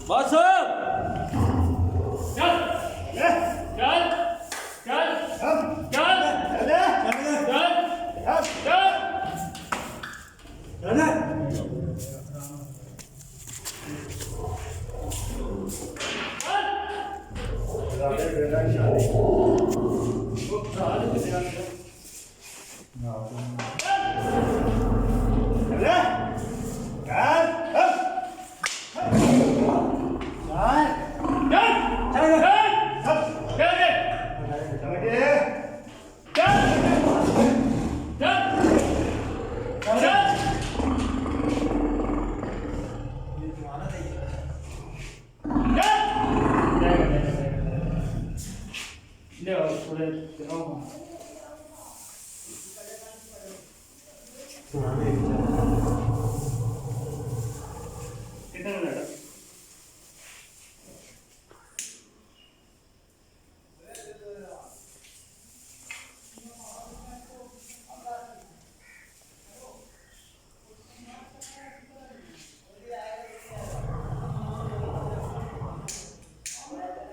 बस चल चल चल चल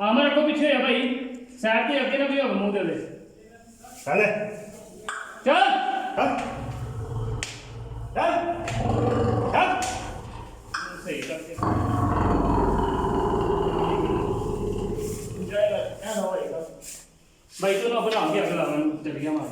आमर को पीछे है भाई साइड के अगे ना भी हो मुंह दे चल चल चल चल सही करके भाई तो ना बना के अगला चढ़िया मार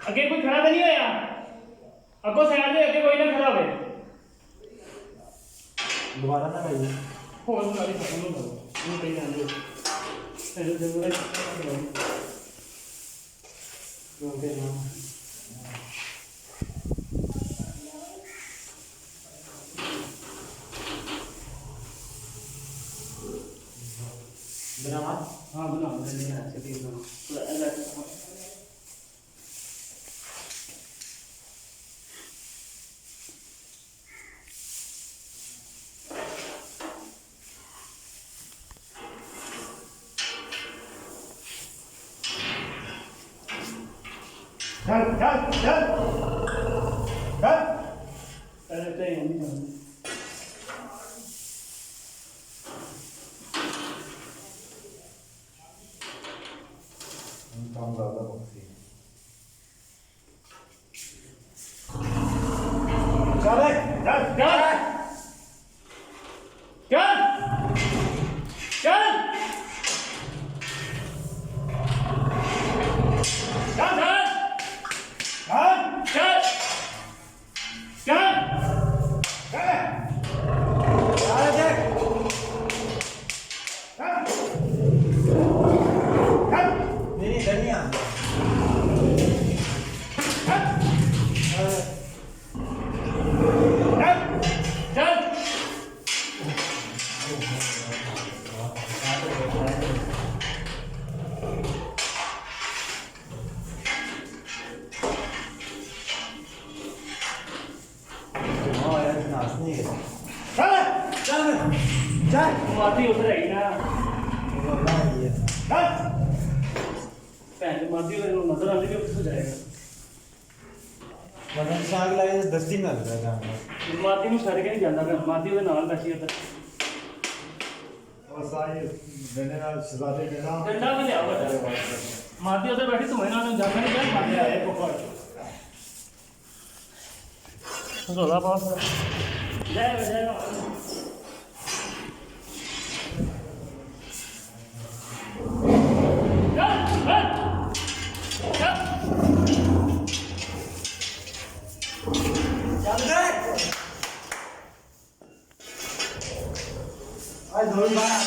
अगे कोई खड़ा तो नहीं होया अगो साइड दे अगे कोई ना खड़ा होवे दोबारा ना भाई हो सारी खत्म हो गई ये कहीं जाने पहले जरूरत है ओके ना बना हां बना देना ऐसे भी बना तो अलग चल चल चल चल अरे तो यहीं नहीं काम ज़्यादा होती है चल चल चल चल चल चल ਮਾਤੀ ਉੱਧਰ ਆਈ ਨਾ ਭੈਣ ਮਾਤੀ ਨੂੰ ਨਜ਼ਰ ਆਉਂਦੀ ਕਿ ਕਿੱਥੋਂ ਜਾਏਗਾ ਮਟਨ ਸਾਗ ਲਾਇਆ ਤਾਂ ਦਸਤੀ ਮਿਲਦਾ ਜਾਣਾ ਮਾਤੀ ਨੂੰ ਛੱਡ ਕੇ ਨਹੀਂ ਜਾਂਦਾ ਪਿਆ ਮਾਤੀ ਉਹਦੇ ਨਾਲ ਬੈਠੀ ਉੱਧਰ ਉਹ ਸਾਰੇ ਡੰਡੇ ਨਾਲ ਸਜ਼ਾਦੇ ਦੇਣਾ ਡੰਡਾ ਵੀ ਲਿਆ ਵੱਡਾ ਮਾਤੀ ਉੱਧਰ ਬੈਠੀ ਧੂਏ ਨਾਲ ਜਾਂਦਾ ਨਹੀਂ ਪਿਆ ਮਾਰਿਆ ਇਹ ਕੋਪਰ ਰੋਲਾ ਪਾਸ ਲੈ ਲੈ आज धोई बाहर